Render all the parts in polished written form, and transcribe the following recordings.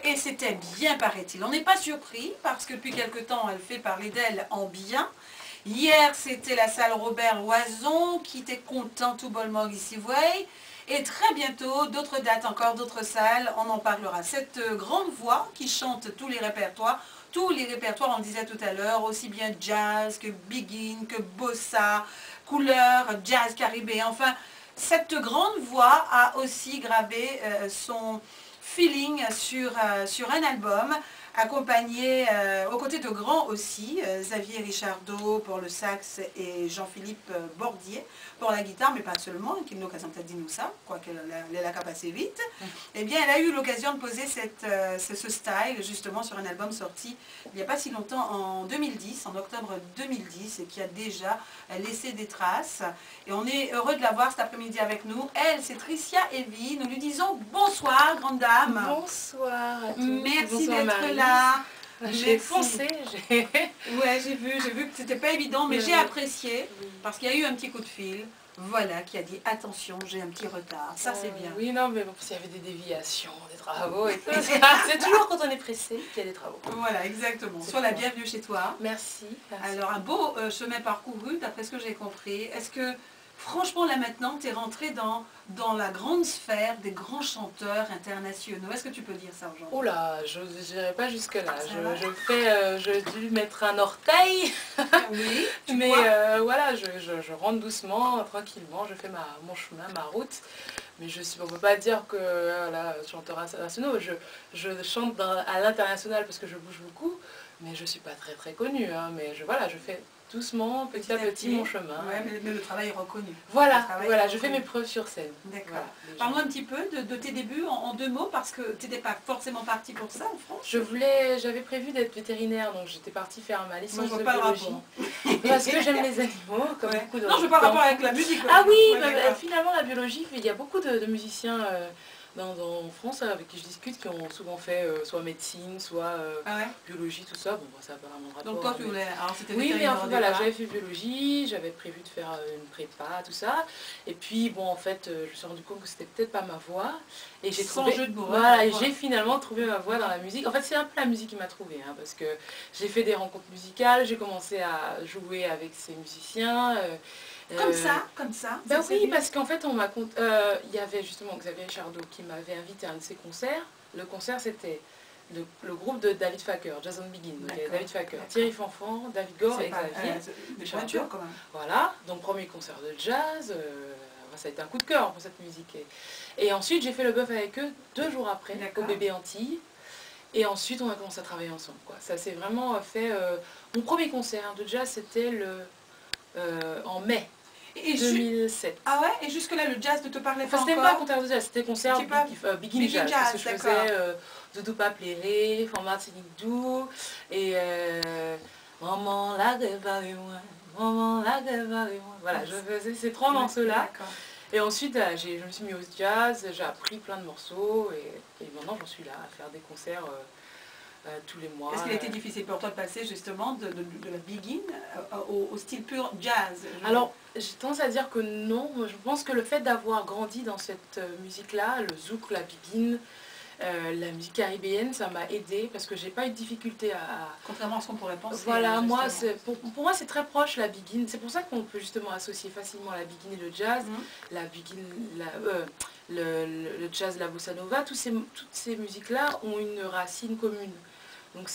Et c'était bien, paraît-il. On n'est pas surpris, parce que depuis quelque temps, elle fait parler d'elle en bien. Hier, c'était la salle Robert Loison, qui était content tout bolmog ici, voyez. Et très bientôt, d'autres dates encore, d'autres salles, on en parlera. Cette grande voix qui chante tous les répertoires, on le disait tout à l'heure, aussi bien jazz que biguine, que bossa, couleur, jazz caribéen, enfin, cette grande voix a aussi gravé son feeling sur un album, accompagné aux côtés de grands aussi, Xavier Richardot pour le sax et Jean-Philippe Bordier pour la guitare, mais pas seulement, qui a eu l'occasion peut-être de dire nous ça, quoique elle a qu'à passer vite. Eh bien, elle a eu l'occasion de poser ce style justement sur un album sorti il n'y a pas si longtemps, en 2010, en octobre 2010, et qui a déjà laissé des traces. Et on est heureux de la voir cet après-midi avec nous. Elle, c'est Tricia Evie. Nous lui disons bonsoir, grande dame. Bonsoir à tous. Merci d'être là. J'ai foncé. Ouais, j'ai vu que c'était pas évident, mais j'ai apprécié, parce qu'il y a eu un petit coup de fil. Voilà, qui a dit attention, j'ai un petit retard. Ça, c'est bien. Oui, non, mais bon, s'il y avait des déviations, des travaux et tout. C'est toujours quand on est pressé qu'il y a des travaux. Voilà, exactement. Sois la bienvenue chez toi. Merci. Alors, un beau chemin parcouru, d'après ce que j'ai compris. Est-ce que, franchement, là maintenant, tu es rentré dans la grande sphère des grands chanteurs internationaux? Est-ce que tu peux dire ça aujourd'hui? Oh là, je n'irai pas jusque-là. Je dû mettre un orteil. Oui, mais voilà, je rentre doucement, tranquillement, je fais mon chemin, ma route. Mais on ne peut pas dire que voilà, chanteur international, je chante à l'international parce que je bouge beaucoup, mais je ne suis pas très très connue. Hein, mais voilà, je fais doucement, petit à petit mon chemin. Ouais, mais le travail est reconnu. Voilà, je fais mes preuves sur scène. D'accord. Voilà, parle-moi un petit peu de tes débuts en deux mots, parce que tu n'étais pas forcément partie pour ça en France. J'avais prévu d'être vétérinaire, donc j'étais partie faire ma licence de biologie. Parce que j'aime les animaux, comme beaucoup d'autres. Non, je veux pas rapport avec la musique. Ah oui, finalement la biologie, il y a beaucoup de musiciens en France avec qui je discute qui ont souvent fait soit médecine, soit biologie, tout ça. Bon, ça n'a pas vraiment de rapport. Donc toi tu voulais, alors c'était oui, mais en fait, voilà, j'avais fait biologie, j'avais prévu de faire une prépa, tout ça. Et puis bon, en fait, je me suis rendu compte que c'était peut-être pas ma voix. Et j'ai trouvé, jeu de mots. voilà, et j'ai finalement trouvé ma voix dans la musique. En fait, c'est un peu la musique qui m'a trouvée, hein, parce que j'ai fait des rencontres musicales, j'ai commencé à jouer avec ces musiciens. Comme ça. Ben oui, parce qu'en fait, il y avait justement Xavier Richardot qui m'avait invité à un de ses concerts. Le concert, c'était le groupe de David Facker, Jazz and Begin. Donc, il y avait David Facker, Thierry Fanfan, David Gore et Xavier. Des pointures quand même. Voilà, donc premier concert de jazz. Ça a été un coup de cœur pour cette musique. Et ensuite, j'ai fait le bœuf avec eux 2 jours après, au Bébé Antilles. Et ensuite, on a commencé à travailler ensemble. Quoi. Ça s'est vraiment fait... mon premier concert de jazz, c'était en mai 2007. Ah ouais? Et jusque-là, le jazz ne te parlait pas encore? C'était pas un concert de jazz, c'était concert Begin Jazz. Parce que je faisais Doudou Papléré, Martinique Doux, et Maman la grève avec moi, Maman la grève avec moi. Voilà, je faisais ces 3 morceaux-là. Et ensuite, je me suis mis au jazz, j'ai appris plein de morceaux, et maintenant j'en suis là à faire des concerts tous les mois. Est-ce qu'il a été difficile pour toi de passer justement de la begin au style pur jazz? Alors, j'ai tendance à dire que non. Je pense que le fait d'avoir grandi dans cette musique-là, le zouk, la begin, la musique caribéenne, ça m'a aidé parce que j'ai pas eu de difficulté à... Contrairement à ce qu'on pourrait penser. Voilà, pour moi c'est très proche la begin. C'est pour ça qu'on peut justement associer facilement la begin et le jazz. La begin, le jazz, la bossa nova, toutes ces musiques-là ont une racine commune. Donc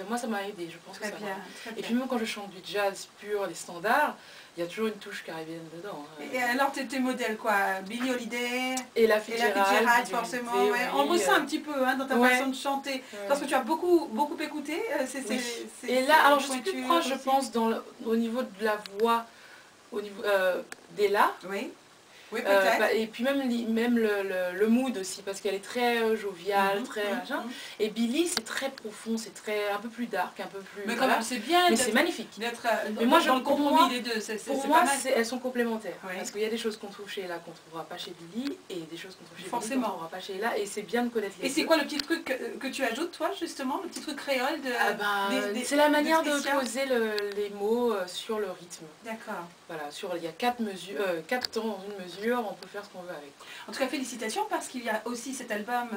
moi ça m'a aidé, je pense que ça m'a. Et puis même quand je chante du jazz pur, les standards, il y a toujours une touche caribéenne dedans. Hein. Et alors tes modèles quoi? Billie Holiday et la Fitzgerald, forcément. On le ressent un petit peu hein, dans ta façon de chanter. Parce que tu as beaucoup écouté. Et là, alors je suis plus proche, je pense, au niveau de la voix, au niveau d'Ella. Oui. Oui, peut-être. Et puis même le mood aussi, parce qu'elle est très joviale, très machin. Et Billie, c'est très profond, c'est un peu plus dark, un peu plus... Mais quand même, c'est bien. Mais c'est magnifique. Mais moi, je compromis les deux. Pour moi, elles sont complémentaires. Parce qu'il y a des choses qu'on trouve chez Ella qu'on ne trouvera pas chez Billie, et des choses qu'on trouve chez Billie qu'on ne trouvera pas chez Ella, et c'est bien de connaître les deux. Et c'est quoi le petit truc que tu ajoutes, toi, justement, le petit truc créole de... C'est la manière de poser les mots sur le rythme. D'accord. Voilà, il y a 4 temps dans une mesure. mesure, on peut faire ce qu'on veut avec. En tout cas, félicitations parce qu'il y a aussi cet album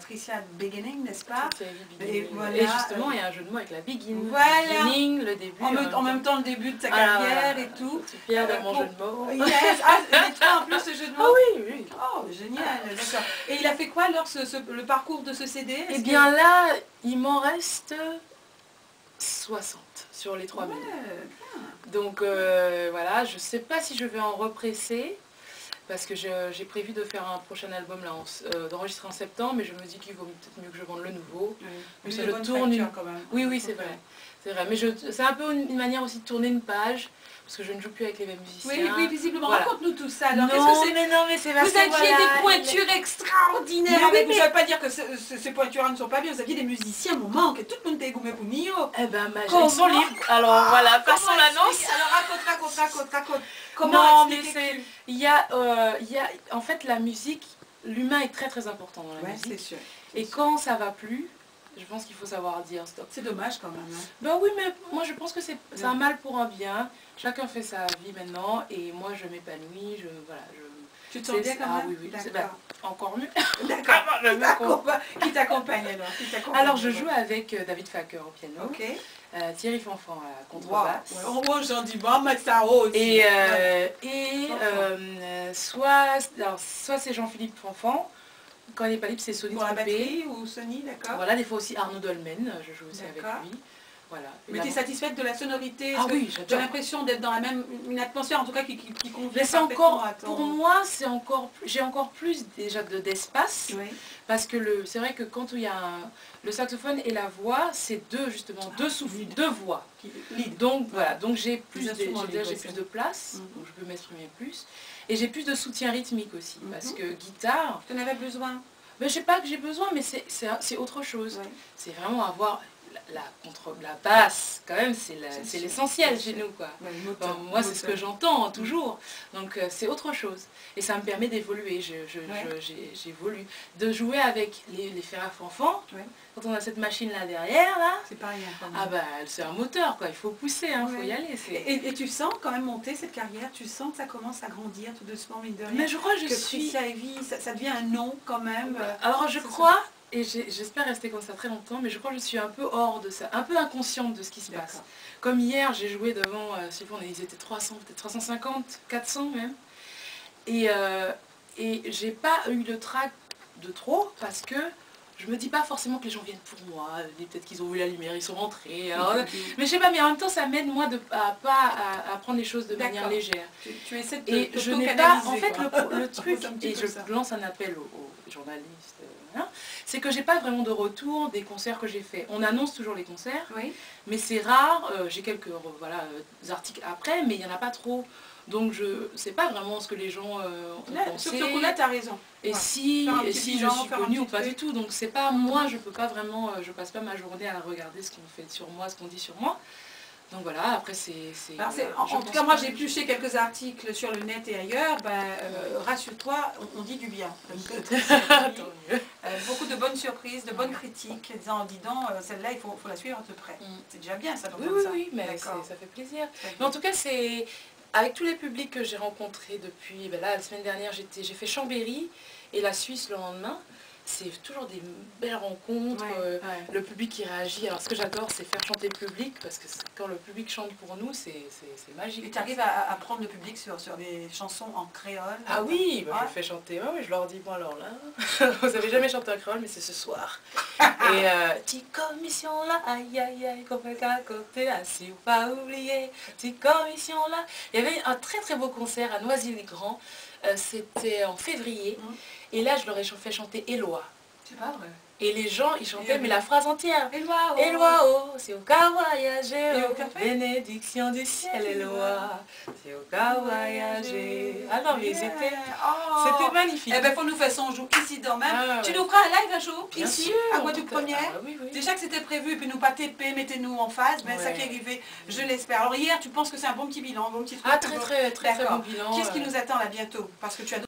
Tricia Beginning, n'est-ce pas? Et, voilà, et justement, il y a un jeu de mots avec la Begin. Voilà. Beginning, le début. En même temps, le début de sa carrière et tout. Je suis fière de mon jeu de mots. Yes. Ah, et toi en plus ce jeu de mots? Ah oui, oui. Oh, génial, d'accord. Et il a fait quoi alors, le parcours de ce CD? Eh bien là, il m'en reste 60 sur les 3000. Donc voilà, je sais pas si je vais en represser. Parce que j'ai prévu de faire un prochain album là, d'enregistrer en septembre, mais je me dis qu'il vaut peut-être mieux que je vende le nouveau. Oui, c'est le tourne quand même. Oui, oui, c'est vrai. C'est vrai. Mais c'est un peu une manière aussi de tourner une page, parce que je ne joue plus avec les mêmes musiciens. Oui, oui, visiblement. Voilà. Raconte-nous tout ça. Alors, non, mais c'est vous aviez des pointures extraordinaires. Mais je ne veux pas dire que ces pointures ne sont pas bien. Vous aviez des musiciens, mon manque, et tout le monde était goumé pour Mio. Eh ben, ils sont libres. Alors voilà, passons l'annonce. Alors raconte. Comment expliquer? Il y a, en fait, la musique, l'humain est très très important dans la musique. C'est sûr. Et quand ça va plus, je pense qu'il faut savoir dire stop. C'est dommage quand même. Hein. Ben oui, mais moi je pense que c'est un mal pour un bien. Chacun fait sa vie maintenant et moi je m'épanouis, voilà. Tu te sens bien quand même? Ah oui, oui, encore mieux. D'accord. Qui t'accompagne alors? Alors je joue avec David Facker au piano. Ok. Thierry Fanfan à la contrebasse. Wow. Oh, j'en dis pas, mais ça aussi. Soit c'est Jean-Philippe Fanfan, quand il n'est pas libre c'est Sony pour la batterie ou Sony, d'accord. Voilà, des fois aussi Arnaud Dolmen, je joue aussi avec lui. Voilà. Mais tu es satisfaite de la sonorité? Ah oui, j'adore. J'ai l'impression d'être dans une atmosphère en tout cas qui convient. Mais c'est encore, pour moi, j'ai encore plus déjà d'espace. Oui. Parce que c'est vrai que quand il y a le saxophone et la voix, c'est deux souffles, deux voix. Donc voilà, donc j'ai plus de place, donc je peux m'exprimer plus. Et j'ai plus de soutien rythmique aussi, parce que guitare... Tu en avais besoin? Mais je sais pas que j'ai besoin, mais c'est autre chose. Ouais. C'est vraiment avoir... La basse, quand même, c'est l'essentiel chez nous, quoi. Moi, c'est ce que j'entends toujours. Donc, c'est autre chose. Et ça me permet d'évoluer. J'évolue. De jouer avec les fers à fanfan. Quand on a cette machine-là derrière, là... C'est pas rien. Ah bah, c'est un moteur, quoi. Il faut pousser, il faut y aller. Et tu sens quand même monter cette carrière? Tu sens que ça commence à grandir tout doucement, mine de rien? Mais je crois que Tricia Heavy, ça devient un nom, quand même. Alors, je crois... Et j'espère rester comme ça très longtemps, mais je crois que je suis un peu hors de ça, un peu inconsciente de ce qui se passe. Comme hier, j'ai joué devant, ils étaient 300, peut-être 350, 400 même. Et j'ai pas eu le trac de trop, parce que je me dis pas forcément que les gens viennent pour moi, peut-être qu'ils ont vu la lumière, ils sont rentrés. Alors, mais je sais pas, mais en même temps, ça m'aide moi à prendre les choses de manière légère. Tu essaies de et je n'ai pas, en fait, le truc, et je lance un appel aux journalistes, c'est que j'ai pas vraiment de retour des concerts que j'ai faits. On annonce toujours les concerts, mais c'est rare. J'ai quelques articles après, mais il n'y en a pas trop. Donc je sais pas vraiment ce que les gens ont pensé. Sur ce coup-là, tu as raison. Et si je suis connue ou pas du tout. Donc c'est pas moi, je peux pas vraiment, je passe pas ma journée à regarder ce qu'on fait sur moi, ce qu'on dit sur moi. Donc voilà, après en tout cas, moi j'ai épluché quelques articles sur le net et ailleurs, rassure-toi, on dit du bien. Beaucoup de bonnes surprises, de bonnes critiques, disant, dis donc, celle-là, il faut la suivre de près. C'est déjà bien ça. Oui, mais ça fait plaisir. Mais en tout cas, c'est avec tous les publics que j'ai rencontrés depuis, là, la semaine dernière, j'ai fait Chambéry et la Suisse le lendemain. C'est toujours des belles rencontres, le public qui réagit. Alors ce que j'adore, c'est faire chanter le public, parce que quand le public chante pour nous, c'est magique. Et tu arrives à prendre le public sur des chansons en créole? Ah oui, je fais chanter, je leur dis, bon alors là, vous n'avez jamais chanté en créole, mais c'est ce soir. Et petite commission là, aïe aïe aïe, qu'on fait qu'à côté, si ou pas oublier, petite commission là. Il y avait un très très beau concert à Noisy-le-Grand, c'était en février. Et là, je leur ai fait chanter Éloi. C'est pas vrai. Et les gens, ils chantaient, mais la phrase entière. Éloi, oh, c'est au cas voyager, bénédiction du ciel, Éloi, c'est au cas voyager. Ah non, mais c'était magnifique. Eh bien, faut nous faire son jour ici dans même. Tu nous feras un live un jour, ici, à Guadeloupe Première. Déjà que c'était prévu, et puis nous pas TP, mettez-nous en face, ça qui est arrivé, je l'espère. Alors hier, tu penses que c'est un bon petit bilan, un bon petit truc? Ah, très bon bilan. Qu'est-ce qui nous attend là bientôt? Parce que tu as